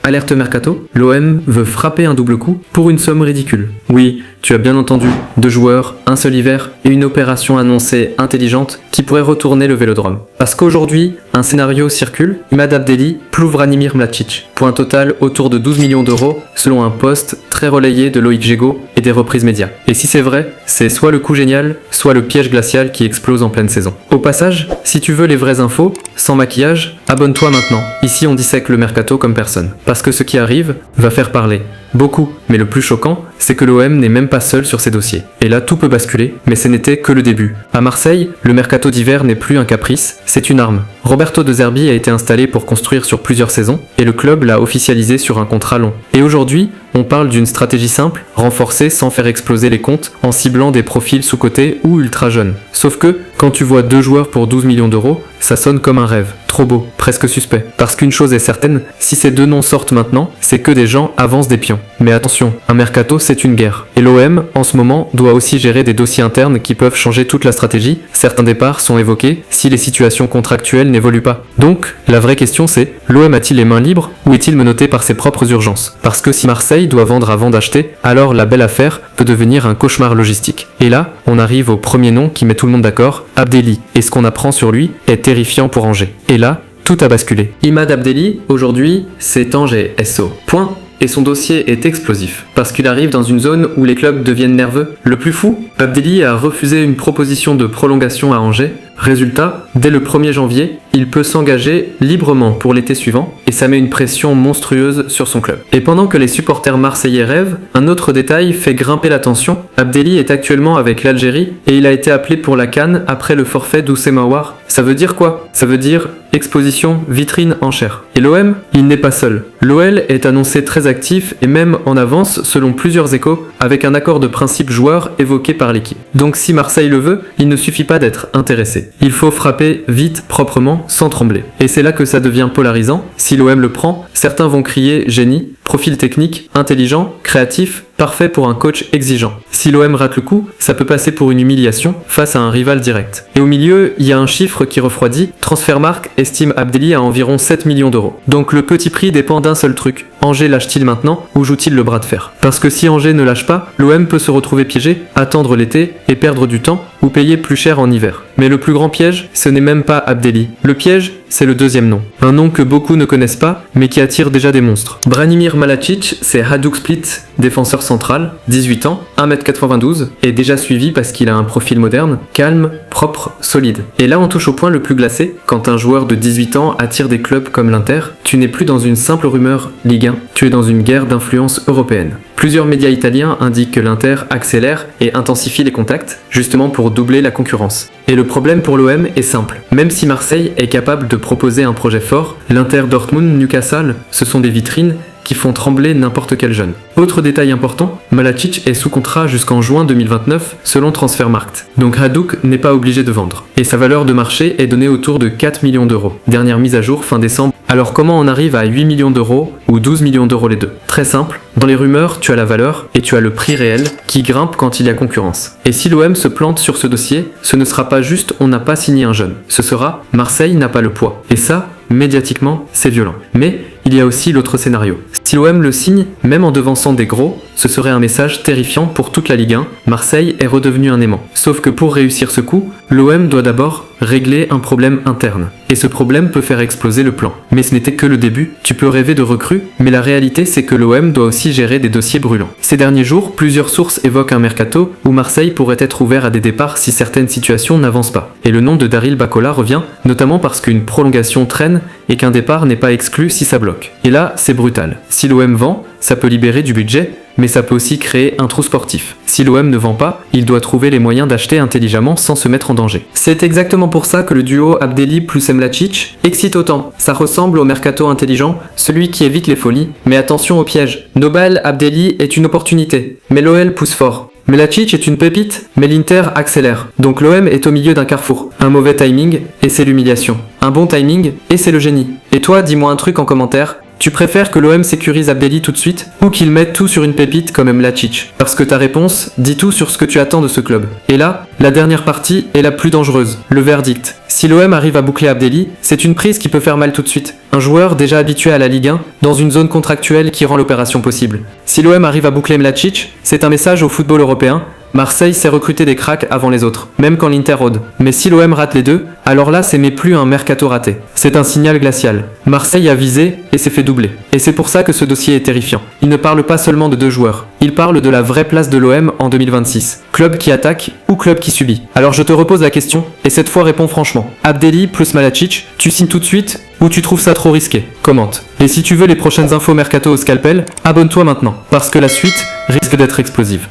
Alerte mercato, l'OM veut frapper un double coup pour une somme ridicule. Oui, tu as bien entendu, 2 joueurs, un seul hiver et une opération annoncée intelligente qui pourrait retourner le Vélodrome. Parce qu'aujourd'hui, un scénario circule, Imad Abdelli ploue Branimir Mladić, pour un total autour de 12 millions d'euros selon un post très relayé de Loïc Gégaud et des reprises médias. Et si c'est vrai, c'est soit le coup génial, soit le piège glacial qui explose en pleine saison. Au passage, si tu veux les vraies infos, sans maquillage, abonne-toi maintenant. Ici on dissèque le mercato comme personne. Parce que ce qui arrive va faire parler. Beaucoup, mais le plus choquant, c'est que l'OM n'est même pas seul sur ses dossiers. Et là, tout peut basculer, mais ce n'était que le début. À Marseille, le mercato d'hiver n'est plus un caprice, c'est une arme. Roberto De Zerbi a été installé pour construire sur plusieurs saisons, et le club l'a officialisé sur un contrat long. Et aujourd'hui, on parle d'une stratégie simple, renforcée sans faire exploser les comptes, en ciblant des profils sous-cotés ou ultra jeunes. Sauf que, quand tu vois 2 joueurs pour 12 millions d'euros, ça sonne comme un rêve. Trop beau, presque suspect. Parce qu'une chose est certaine, si ces 2 noms sortent maintenant, c'est que des gens avancent des pions. Mais attention, un mercato c'est une guerre. Et l'OM, en ce moment, doit aussi gérer des dossiers internes qui peuvent changer toute la stratégie. Certains départs sont évoqués si les situations contractuelles n'évoluent pas. Donc, la vraie question c'est, l'OM a-t-il les mains libres ou est-il menotté par ses propres urgences? Parce que si Marseille doit vendre avant d'acheter, alors la belle affaire peut devenir un cauchemar logistique. Et là, on arrive au premier nom qui met tout le monde d'accord, Abdelli. Et ce qu'on apprend sur lui est terrifiant pour Angers. Et là, tout a basculé. Imad Abdelli, aujourd'hui, c'est Angers SO. Point. Et son dossier est explosif, parce qu'il arrive dans une zone où les clubs deviennent nerveux. Le plus fou, Abdelli a refusé une proposition de prolongation à Angers. Résultat, dès le 1er janvier, il peut s'engager librement pour l'été suivant, et ça met une pression monstrueuse sur son club. Et pendant que les supporters marseillais rêvent, un autre détail fait grimper la tension. Abdelli est actuellement avec l'Algérie, et il a été appelé pour la CAN après le forfait d'Oussem Aouar. Ça veut dire quoi? Ça veut dire exposition, vitrine, enchère. Et l'OM, il n'est pas seul. L'OL est annoncé très actif et même en avance selon plusieurs échos, avec un accord de principe joueur évoqué par l'équipe. Donc si Marseille le veut, il ne suffit pas d'être intéressé. Il faut frapper vite, proprement, sans trembler. Et c'est là que ça devient polarisant. Si l'OM le prend, certains vont crier génie, profil technique, intelligent, créatif, parfait pour un coach exigeant. Si l'OM rate le coup, ça peut passer pour une humiliation face à un rival direct. Et au milieu, il y a un chiffre qui refroidit. Transfermarkt estime Abdelli à environ 7 millions d'euros. Donc le petit prix dépend d'un seul truc. Angers lâche-t-il maintenant ou joue-t-il le bras de fer? Parce que si Angers ne lâche pas, l'OM peut se retrouver piégé, attendre l'été et perdre du temps ou payer plus cher en hiver. Mais le plus grand piège, ce n'est même pas Abdelli. Le piège, c'est le deuxième nom. Un nom que beaucoup ne connaissent pas, mais qui attire déjà des monstres. Branimir Mladić, c'est Hajduk Split, défenseur central, 18 ans, 1m92, et déjà suivi parce qu'il a un profil moderne, calme, propre, solide. Et là on touche au point le plus glacé, quand un joueur de 18 ans attire des clubs comme l'Inter, tu n'es plus dans une simple rumeur Ligue 1, tu es dans une guerre d'influence européenne. Plusieurs médias italiens indiquent que l'Inter accélère et intensifie les contacts, justement pour doubler la concurrence. Et le problème pour l'OM est simple. Même si Marseille est capable de proposer un projet fort, l'Inter, Dortmund, Newcastle, ce sont des vitrines qui font trembler n'importe quel jeune. Autre détail important, Mladić est sous contrat jusqu'en juin 2029 selon Transfermarkt. Donc Hajduk n'est pas obligé de vendre. Et sa valeur de marché est donnée autour de 4 millions d'euros. Dernière mise à jour fin décembre. Alors comment on arrive à 8 millions d'euros ou 12 millions d'euros les deux? Très simple, dans les rumeurs, tu as la valeur et tu as le prix réel qui grimpe quand il y a concurrence. Et si l'OM se plante sur ce dossier, ce ne sera pas juste on n'a pas signé un jeune. Ce sera Marseille n'a pas le poids. Et ça, médiatiquement, c'est violent. Mais il y a aussi l'autre scénario. Si l'OM le signe, même en devançant des gros, ce serait un message terrifiant pour toute la Ligue 1. Marseille est redevenu un aimant. Sauf que pour réussir ce coup, l'OM doit d'abord régler un problème interne. Et ce problème peut faire exploser le plan. Mais ce n'était que le début. Tu peux rêver de recrues, mais la réalité c'est que l'OM doit aussi gérer des dossiers brûlants. Ces derniers jours, plusieurs sources évoquent un mercato où Marseille pourrait être ouvert à des départs si certaines situations n'avancent pas. Et le nom de Daryl Bacola revient, notamment parce qu'une prolongation traîne et qu'un départ n'est pas exclu si ça bloque. Et là, c'est brutal. Si l'OM vend, ça peut libérer du budget, mais ça peut aussi créer un trou sportif. Si l'OM ne vend pas, il doit trouver les moyens d'acheter intelligemment sans se mettre en danger. C'est exactement pour ça que le duo Abdelli plus Mladić excite autant. Ça ressemble au mercato intelligent, celui qui évite les folies. Mais attention au piège. Nobel Abdelli est une opportunité, mais l'OL pousse fort. Mladić est une pépite, mais l'Inter accélère. Donc l'OM est au milieu d'un carrefour. Un mauvais timing, et c'est l'humiliation. Un bon timing, et c'est le génie. Et toi, dis-moi un truc en commentaire. Tu préfères que l'OM sécurise Abdelli tout de suite ou qu'il mette tout sur une pépite comme Mladić? Parce que ta réponse dit tout sur ce que tu attends de ce club. Et là, la dernière partie est la plus dangereuse, le verdict. Si l'OM arrive à boucler Abdelli, c'est une prise qui peut faire mal tout de suite. Un joueur déjà habitué à la Ligue 1, dans une zone contractuelle qui rend l'opération possible. Si l'OM arrive à boucler Mladic, c'est un message au football européen. Marseille sait recruter des cracks avant les autres, même quand l'Inter rôde. Mais si l'OM rate les deux, alors là c'est plus un mercato raté. C'est un signal glacial. Marseille a visé et s'est fait doubler. Et c'est pour ça que ce dossier est terrifiant. Il ne parle pas seulement de deux joueurs, il parle de la vraie place de l'OM en 2026. Club qui attaque ou club qui subit. Alors je te repose la question, et cette fois réponds franchement. Abdelli plus Mladic, tu signes tout de suite ou tu trouves ça trop risqué? Commente. Et si tu veux les prochaines infos mercato au scalpel, abonne-toi maintenant, parce que la suite risque d'être explosive.